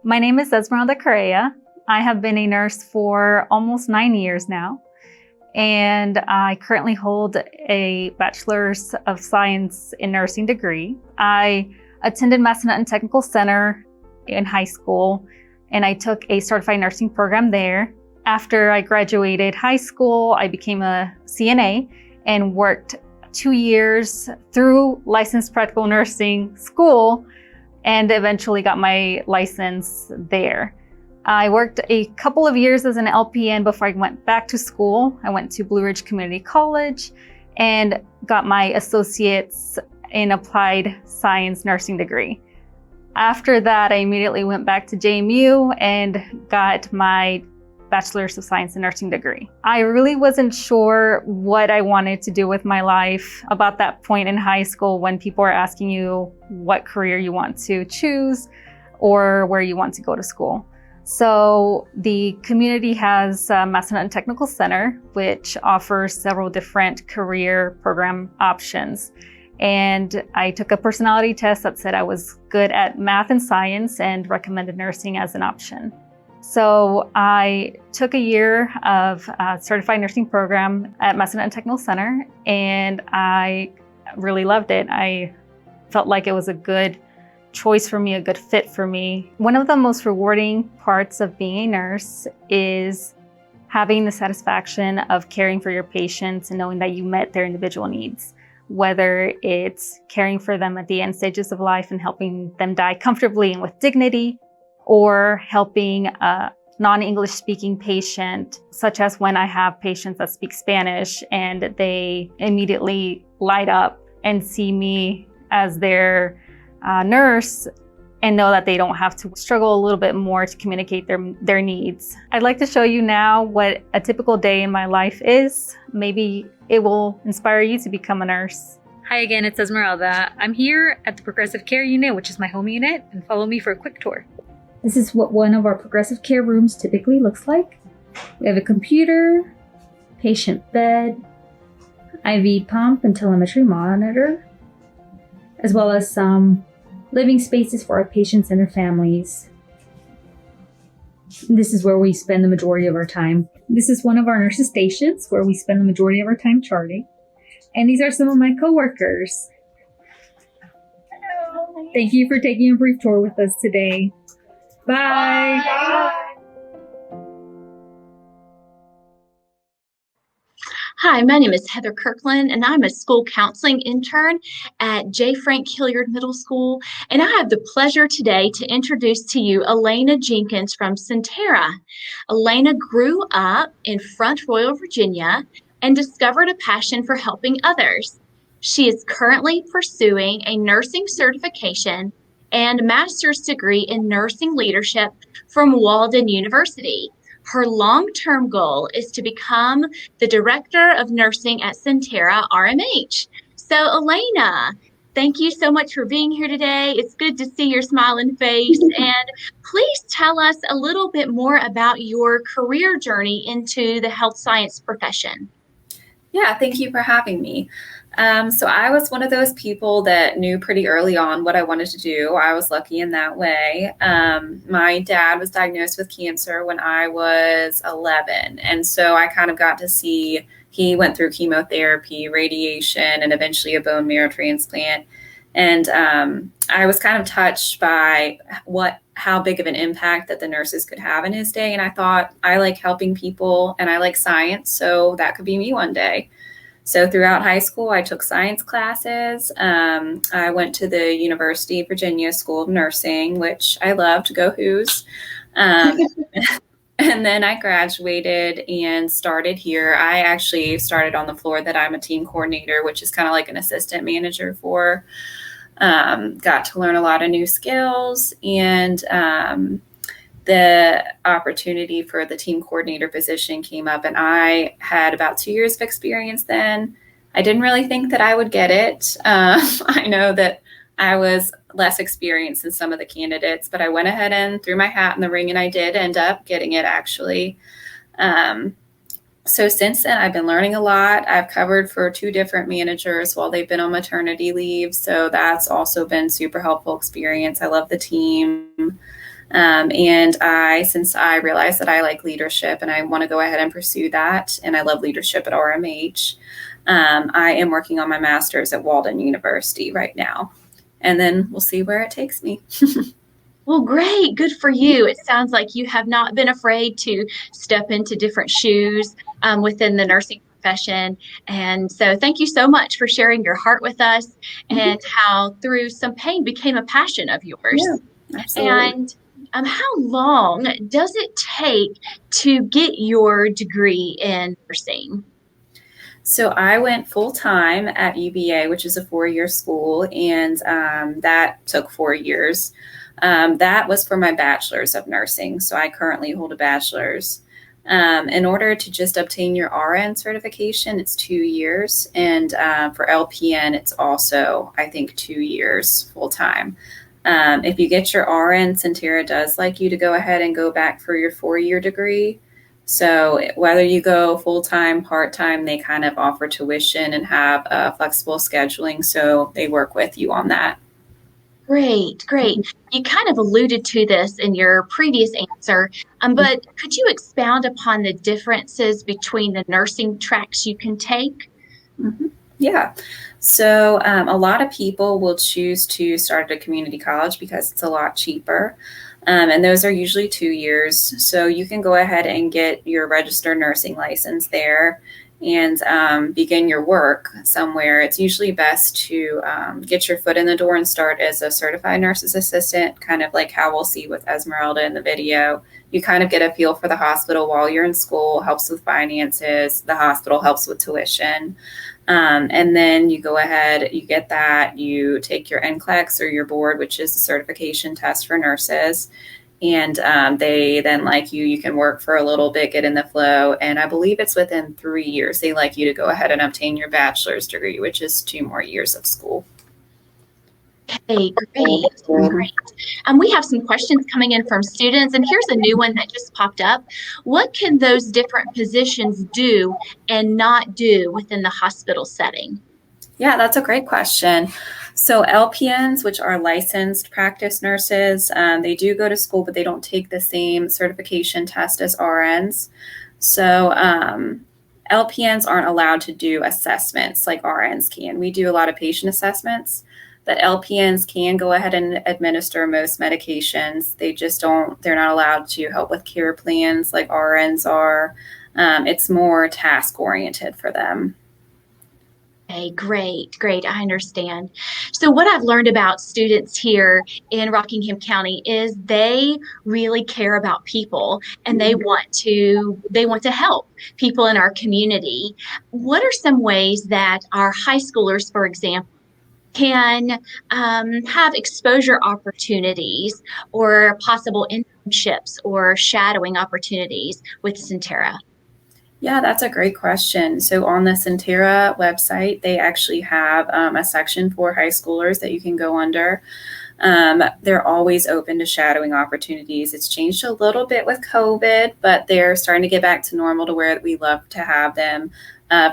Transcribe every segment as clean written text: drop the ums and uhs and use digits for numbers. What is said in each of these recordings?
My name is Esmeralda Correa. I have been a nurse for almost 9 years now, and I currently hold a Bachelor's of Science in Nursing degree. I attended Massanutten Technical Center in high school, and I took a certified nursing program there. After I graduated high school, I became a CNA and worked 2 years through licensed practical nursing school and eventually got my license there. I worked a couple of years as an LPN before I went back to school. I went to Blue Ridge Community College and got my associate's in applied science nursing degree. After that, I immediately went back to JMU and got my Bachelor's of Science in Nursing degree. I really wasn't sure what I wanted to do with my life about that point in high school when people are asking you what career you want to choose or where you want to go to school. So the community has Massanutten Technical Center, which offers several different career program options. And I took a personality test that said I was good at math and science and recommended nursing as an option. So I took a year of certified nursing program at Massanutten Technical Center, and I really loved it. I felt like it was a good choice for me, a good fit for me. One of the most rewarding parts of being a nurse is having the satisfaction of caring for your patients and knowing that you met their individual needs, whether it's caring for them at the end stages of life and helping them die comfortably and with dignity, or helping a non-English speaking patient, such as when I have patients that speak Spanish and they immediately light up and see me as their nurse and know that they don't have to struggle a little bit more to communicate their needs. I'd like to show you now what a typical day in my life is. Maybe it will inspire you to become a nurse. Hi again, it's Esmeralda. I'm here at the Progressive Care Unit, which is my home unit, and follow me for a quick tour. This is what one of our progressive care rooms typically looks like. We have a computer, patient bed, IV pump and telemetry monitor, as well as some living spaces for our patients and their families. This is where we spend the majority of our time. This is one of our nurses' stations where we spend the majority of our time charting. And these are some of my coworkers. Hello. Thank you for taking a brief tour with us today. Bye. Bye. Hi, my name is Heather Kirkland, and I'm a school counseling intern at J. Frank Hilliard Middle School. And I have the pleasure today to introduce to you Elena Jenkins from Sentara. Elena grew up in Front Royal, Virginia, and discovered a passion for helping others. She is currently pursuing a nursing certification and master's degree in nursing leadership from Walden University. Her long-term goal is to become the director of nursing at Sentara RMH. So Elena, thank you so much for being here today. It's good to see your smiling face. And please tell us a little bit more about your career journey into the health science profession. Yeah, thank you for having me. So I was one of those people that knew pretty early on what I wanted to do. I was lucky in that way. My dad was diagnosed with cancer when I was 11. And so I kind of got to see, he went through chemotherapy, radiation, and eventually a bone marrow transplant. And I was kind of touched by how big of an impact that the nurses could have in his day. And I thought, I like helping people and I like science, so that could be me one day. So throughout high school, I took science classes. I went to the University of Virginia School of Nursing, which I loved. Go Who's. And then I graduated and started here. I actually started on the floor that I'm a team coordinator, which is kind of like an assistant manager for. Got to learn a lot of new skills, and the opportunity for the team coordinator position came up, and I had about 2 years of experience then. I didn't really think that I would get it. I know that I was less experienced than some of the candidates, but I went ahead and threw my hat in the ring, and I did end up getting it, actually. So since then, I've been learning a lot. I've covered for 2 different managers while they've been on maternity leave, so that's also been super helpful experience. I love the team. Since I realized that I like leadership and I want to go ahead and pursue that, and I love leadership at RMH, I am working on my master's at Walden University right now. And then we'll see where it takes me. Well, great. Good for you. It sounds like you have not been afraid to step into different shoes within the nursing profession. And so thank you so much for sharing your heart with us and how through some pain became a passion of yours. Yeah, absolutely. And how long does it take to get your degree in nursing? So I went full time at UVA, which is a 4-year school, and that took 4 years. That was for my bachelor's of nursing. So I currently hold a bachelor's. In order to just obtain your RN certification, it's 2 years. And for LPN, it's also, I think, 2 years full time. If you get your RN, Sentara does like you to go ahead and go back for your 4-year degree. So whether you go full-time, part-time, they kind of offer tuition and have flexible scheduling. So they work with you on that. Great, great. You kind of alluded to this in your previous answer, but could you expound upon the differences between the nursing tracks you can take? Mm-hmm. Yeah. So a lot of people will choose to start at a community college because it's a lot cheaper. And those are usually 2 years. So you can go ahead and get your registered nursing license there and begin your work somewhere. It's usually best to get your foot in the door and start as a certified nurse's assistant, kind of like how we'll see with Esmeralda in the video. You kind of get a feel for the hospital while you're in school, helps with finances. The hospital helps with tuition. And then you go ahead, you get that, you take your NCLEX or your board, which is the certification test for nurses. And they then like you can work for a little bit, get in the flow. And I believe it's within 3 years, they like you to go ahead and obtain your bachelor's degree, which is 2 more years of school. Okay, great. We have some questions coming in from students, and here's a new one that just popped up. What can those different positions do and not do within the hospital setting? Yeah, that's a great question. So LPNs, which are licensed practice nurses, they do go to school, but they don't take the same certification test as RNs. So LPNs aren't allowed to do assessments like RNs can. We do a lot of patient assessments, but LPNs can go ahead and administer most medications. They're not allowed to help with care plans like RNs are. It's more task oriented for them. Okay, great. I understand. So what I've learned about students here in Rockingham County is they really care about people and they want to help people in our community. What are some ways that our high schoolers, for example, can have exposure opportunities or possible internships or shadowing opportunities with Sentara? Yeah, that's a great question. So on the Sentara website, they actually have a section for high schoolers that you can go under. They're always open to shadowing opportunities. It's changed a little bit with COVID, but they're starting to get back to normal to where we love to have them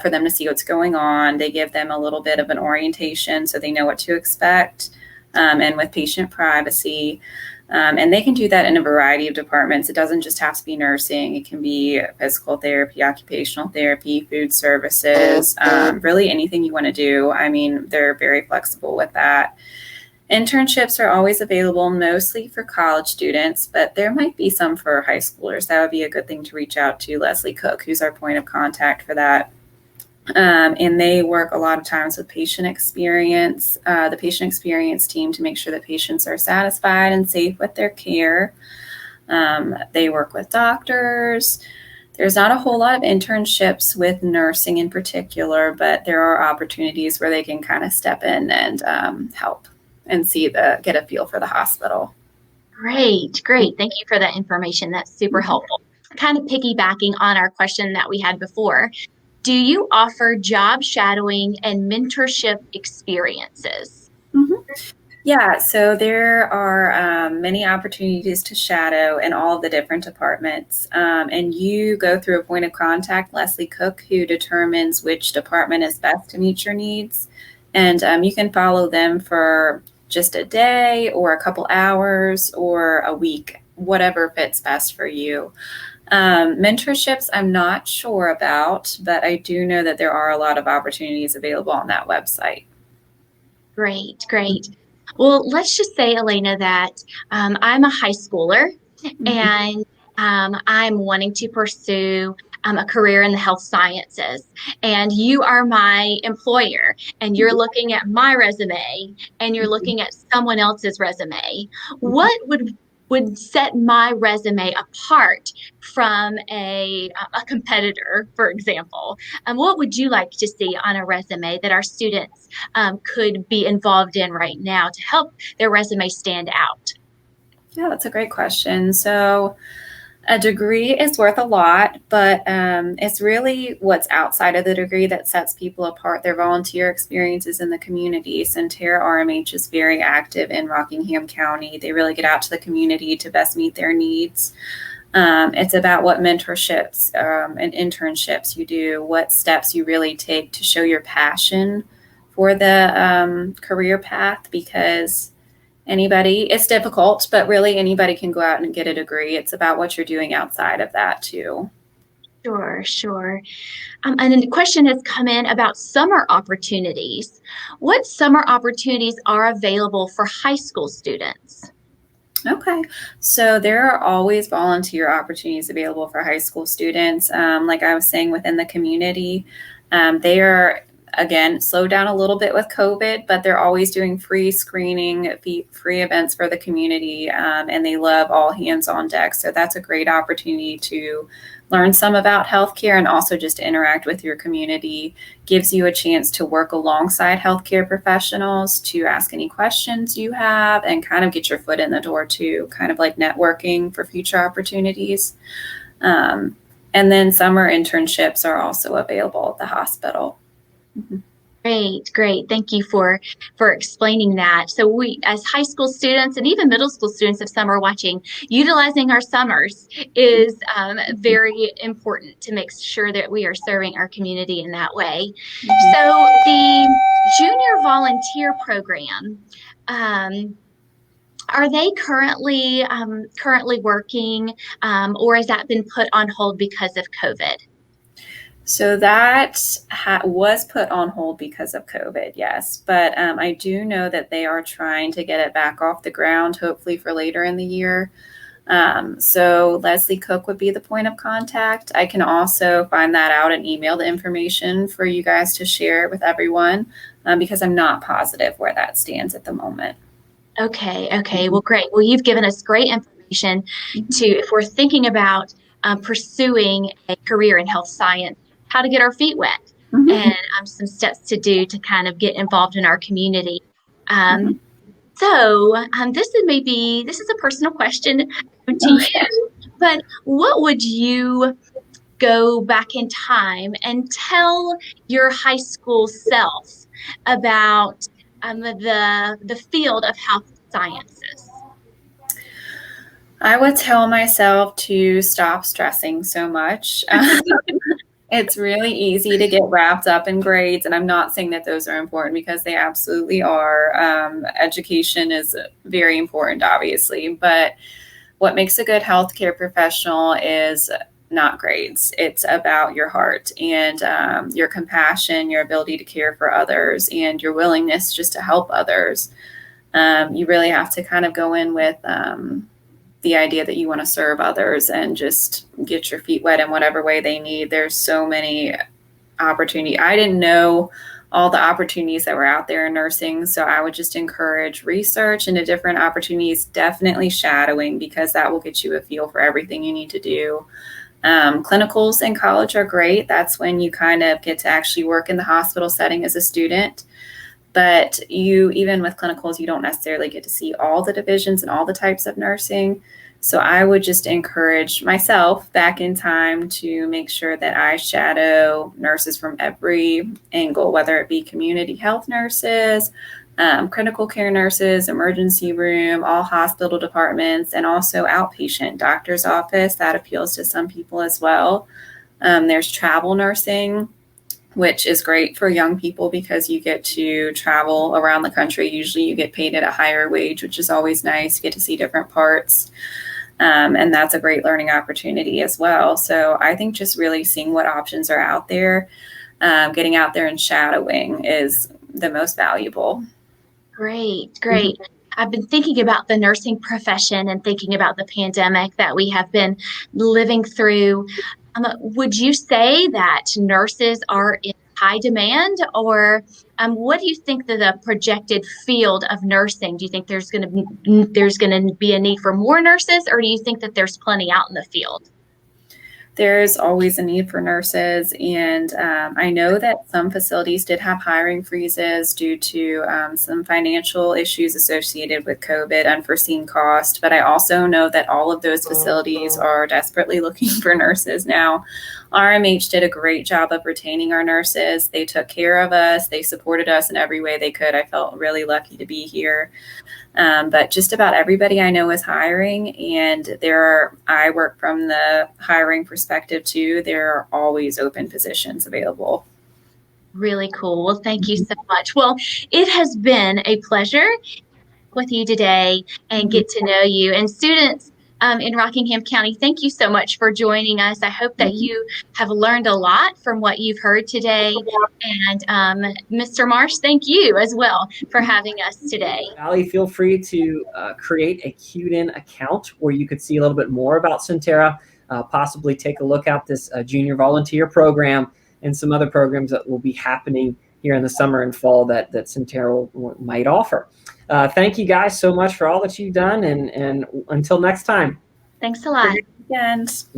for them to see what's going on. They give them a little bit of an orientation so they know what to expect and with patient privacy. And they can do that in a variety of departments. It doesn't just have to be nursing. It can be physical therapy, occupational therapy, food services, really anything you want to do. I mean, they're very flexible with that. Internships are always available, mostly for college students, but there might be some for high schoolers. That would be a good thing to reach out to Leslie Cook, who's our point of contact for that. And they work a lot of times with patient experience, the patient experience team, to make sure that patients are satisfied and safe with their care. They work with doctors. There's not a whole lot of internships with nursing in particular, but there are opportunities where they can kind of step in and help and get a feel for the hospital. Great. Thank you for that information. That's super helpful. Kind of piggybacking on our question that we had before. Do you offer job shadowing and mentorship experiences? Mm-hmm. Yeah, so there are many opportunities to shadow in all of the different departments. And you go through a point of contact, Leslie Cook, who determines which department is best to meet your needs. And you can follow them for just a day or a couple hours or a week whatever fits best for you. Mentorships, I'm not sure about, but I do know that there are a lot of opportunities available on that website. Great, great. Well, let's just say, Elena, that I'm a high schooler and I'm wanting to pursue a career in the health sciences. And you are my employer, and you're looking at my resume and you're looking at someone else's resume. What would set my resume apart from a competitor, for example? What would you like to see on a resume that our students could be involved in right now to help their resume stand out? Yeah, that's a great question. So a degree is worth a lot, but it's really what's outside of the degree that sets people apart. Their volunteer experiences in the community. Sentara RMH is very active in Rockingham County. They really get out to the community to best meet their needs. It's about what mentorships and internships you do, what steps you really take to show your passion for the career path, because it's difficult, but really anybody can go out and get a degree. It's about what you're doing outside of that too. Sure, sure. And then the question has come in about summer opportunities. What summer opportunities are available for high school students? Okay, so there are always volunteer opportunities available for high school students. Like I was saying, within the community, they are, again, slowed down a little bit with COVID, but they're always doing free screening, free events for the community, and they love all hands on deck. So that's a great opportunity to learn some about healthcare and also just to interact with your community. Gives you a chance to work alongside healthcare professionals, to ask any questions you have, and kind of get your foot in the door too, kind of like networking for future opportunities. And then summer internships are also available at the hospital. Great, great. Thank you for explaining that. So we, as high school students and even middle school students, if some are watching, utilizing our summers is very important to make sure that we are serving our community in that way. So the junior volunteer program, are they currently working, or has that been put on hold because of COVID? So that was put on hold because of COVID, yes. But I do know that they are trying to get it back off the ground, hopefully for later in the year. So Leslie Cook would be the point of contact. I can also find that out and email the information for you guys to share with everyone, because I'm not positive where that stands at the moment. Okay. Well, great. Well, you've given us great information if we're thinking about pursuing a career in health science, how to get our feet wet, and some steps to do to kind of get involved in our community. So this is a personal question to you, but what would you go back in time and tell your high school self about the field of health sciences? I would tell myself to stop stressing so much. It's really easy to get wrapped up in grades, and I'm not saying that those are important, because they absolutely are. Education is very important, obviously, but what makes a good healthcare professional is not grades. It's about your heart and your compassion, your ability to care for others, and your willingness just to help others. You really have to kind of go in with the idea that you want to serve others and just get your feet wet in whatever way they need. There's so many opportunities. I didn't know all the opportunities that were out there in nursing, so I would just encourage research into different opportunities, definitely shadowing, because that will get you a feel for everything you need to do. Clinicals in college are great. That's when you kind of get to actually work in the hospital setting as a student. But even with clinicals, you don't necessarily get to see all the divisions and all the types of nursing. So I would just encourage myself back in time to make sure that I shadow nurses from every angle, whether it be community health nurses, critical care nurses, emergency room, all hospital departments, and also outpatient doctor's office. That appeals to some people as well. There's travel nursing, which is great for young people because you get to travel around the country. Usually you get paid at a higher wage, which is always nice. You get to see different parts. And that's a great learning opportunity as well. So I think just really seeing what options are out there, getting out there and shadowing is the most valuable. Great, great. I've been thinking about the nursing profession and thinking about the pandemic that we have been living through. Would you say that nurses are in high demand, or what do you think that the projected field of nursing? Do you think there's going to be a need for more nurses, or do you think that there's plenty out in the field? There's always a need for nurses, and I know that some facilities did have hiring freezes due to some financial issues associated with COVID, unforeseen cost, but I also know that all of those facilities are desperately looking for nurses now. RMH did a great job of retaining our nurses. They took care of us. They supported us in every way they could. I felt really lucky to be here. But just about everybody I know is hiring, and I work from the hiring perspective too. There are always open positions available. Really cool. Well, thank you so much. Well, it has been a pleasure with you today and get to know you. And students in Rockingham County, thank you so much for joining us. I hope that you have learned a lot from what you've heard today. And Mr. Marsh, thank you as well for having us today. Allie, feel free to create a Q'd-in account where you could see a little bit more about Sentara, possibly take a look at this junior volunteer program and some other programs that will be happening here in the summer and fall that Sentara might offer. Thank you guys so much for all that you've done, and until next time. Thanks a lot. Thanks.